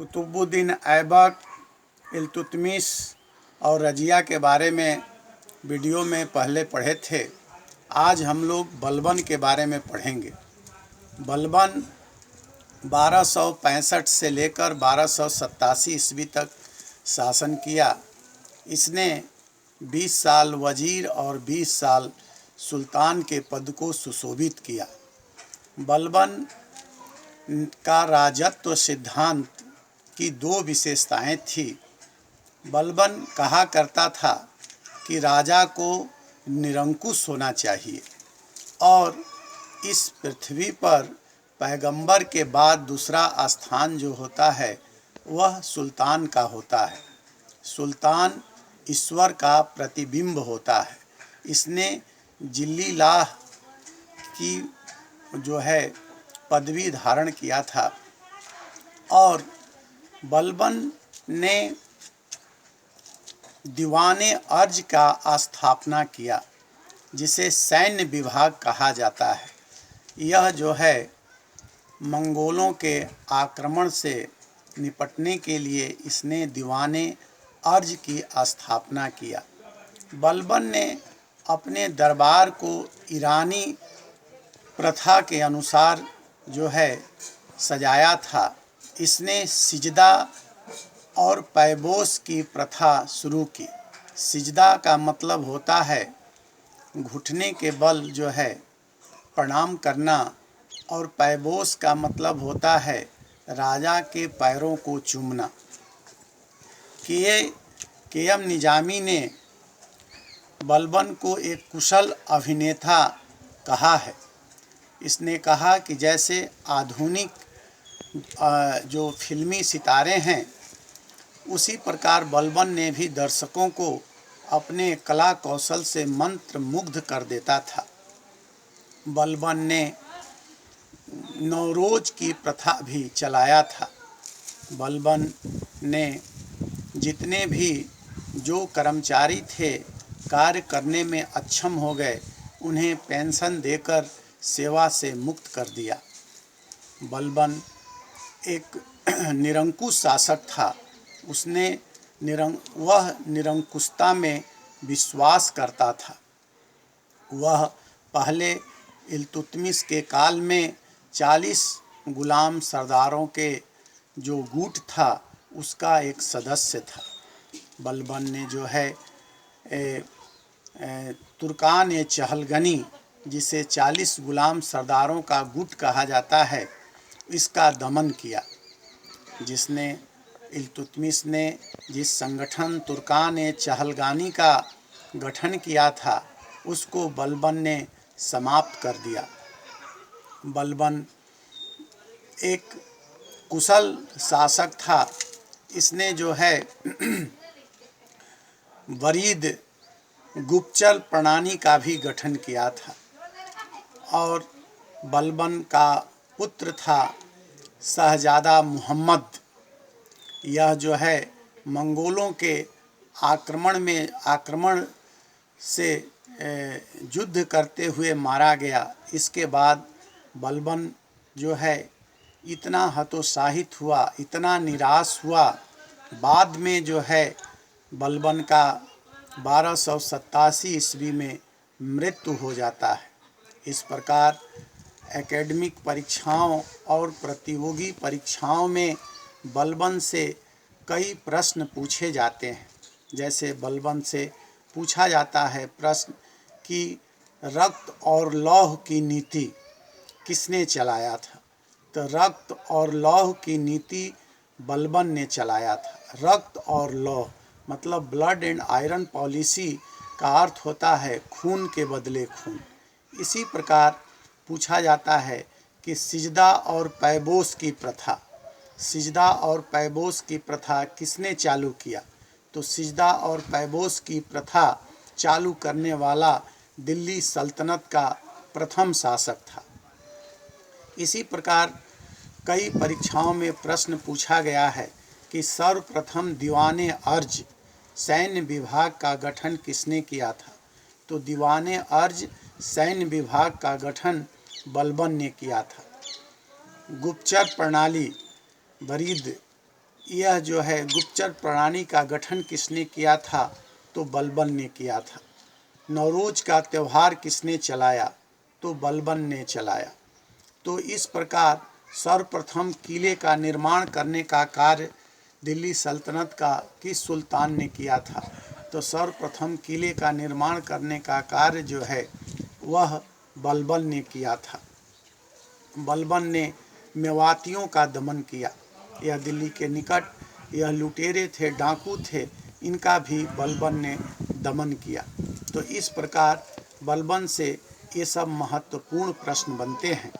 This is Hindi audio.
कुतुबुद्दीन ऐबक, इल्तुतमिश और रजिया के बारे में वीडियो में पहले पढ़े थे। आज हम लोग बलबन के बारे में पढ़ेंगे। बलबन 1265 से लेकर 1287 ईस्वी तक शासन किया। इसने 20 साल वजीर और 20 साल सुल्तान के पद को सुशोभित किया। बलबन का राजत्व सिद्धांत की दो विशेषताएं थी। बलबन कहा करता था कि राजा को निरंकुश होना चाहिए और इस पृथ्वी पर पैगंबर के बाद दूसरा स्थान जो होता है वह सुल्तान का होता है। सुल्तान ईश्वर का प्रतिबिंब होता है। इसने जिल्लीलाह की जो है पदवी धारण किया था और बलबन ने दीवाने अर्ज का स्थापना किया, जिसे सैन्य विभाग कहा जाता है। यह जो है मंगोलों के आक्रमण से निपटने के लिए इसने दीवाने अर्ज की स्थापना किया। बलबन ने अपने दरबार को ईरानी प्रथा के अनुसार जो है सजाया था। इसने सिजदा और पैबोस की प्रथा शुरू की। सिजदा का मतलब होता है घुटने के बल जो है प्रणाम करना और पैबोस का मतलब होता है राजा के पैरों को चूमना। केएम निजामी ने बलबन को एक कुशल अभिनेता कहा है। इसने कहा कि जैसे आधुनिक जो फिल्मी सितारे हैं उसी प्रकार बलबन ने भी दर्शकों को अपने कला कौशल से मंत्र मुग्ध कर देता था। बलबन ने नौरोज की प्रथा भी चलाया था। बलबन ने जितने भी जो कर्मचारी थे कार्य करने में अक्षम हो गए उन्हें पेंशन देकर सेवा से मुक्त कर दिया। बलबन एक निरंकुश शासक था। उसने वह निरंकुशता में विश्वास करता था। वह पहले इल्तुतमिश के काल में 40 गुलाम सरदारों के जो गुट था उसका एक सदस्य था। बलबन ने जो है तुर्कान चहलगनी, जिसे 40 गुलाम सरदारों का गुट कहा जाता है, इसका दमन किया। जिसने इल्तुतमिश ने जिस संगठन तुर्कान चहलगानी का गठन किया था उसको बलबन ने समाप्त कर दिया। बलबन एक कुशल शासक था। इसने जो है वरीद गुप्तचर प्रणाली का भी गठन किया था और बलबन का पुत्र था शहजादा मुहम्मद। यह जो है मंगोलों के आक्रमण से युद्ध करते हुए मारा गया। इसके बाद बलबन जो है इतना हतोत्साहित हुआ, इतना निराश हुआ। बाद में जो है बलबन का 1287 ईस्वी में मृत्यु हो जाता है। इस प्रकार एकेडमिक परीक्षाओं और प्रतियोगी परीक्षाओं में बलबन से कई प्रश्न पूछे जाते हैं। जैसे बलबन से पूछा जाता है प्रश्न कि रक्त और लौह की नीति किसने चलाया था, तो रक्त और लौह की नीति बलबन ने चलाया था। रक्त और लौह मतलब ब्लड एंड आयरन पॉलिसी का अर्थ होता है खून के बदले खून। इसी प्रकार पूछा जाता है कि सिजदा और पैबोस की प्रथा, सिजदा और पैबोस की प्रथा किसने चालू किया, तो सिजदा और पैबोस की प्रथा चालू करने वाला दिल्ली सल्तनत का प्रथम शासक था। इसी प्रकार कई परीक्षाओं में प्रश्न पूछा गया है कि सर्वप्रथम दीवाने अर्ज सैन्य विभाग का गठन किसने किया था, तो दीवाने अर्ज सैन्य विभाग का गठन बलबन ने किया था। गुप्तचर प्रणाली वरीद यह जो है गुप्तचर प्रणाली का गठन किसने किया था? तो बलबन ने किया था। नवरोज का त्यौहार किसने चलाया? तो बलबन ने चलाया। तो इस प्रकार सर्वप्रथम किले का निर्माण करने का कार्य दिल्ली सल्तनत का किस सुल्तान ने किया था? तो सर्वप्रथम किले का निर्माण करने का कार्य जो है वह बलबन ने किया था। बलबन ने मेवातियों का दमन किया। यह दिल्ली के निकट यह लुटेरे थे, डाकू थे, इनका भी बलबन ने दमन किया। तो इस प्रकार बलबन से ये सब महत्वपूर्ण प्रश्न बनते हैं।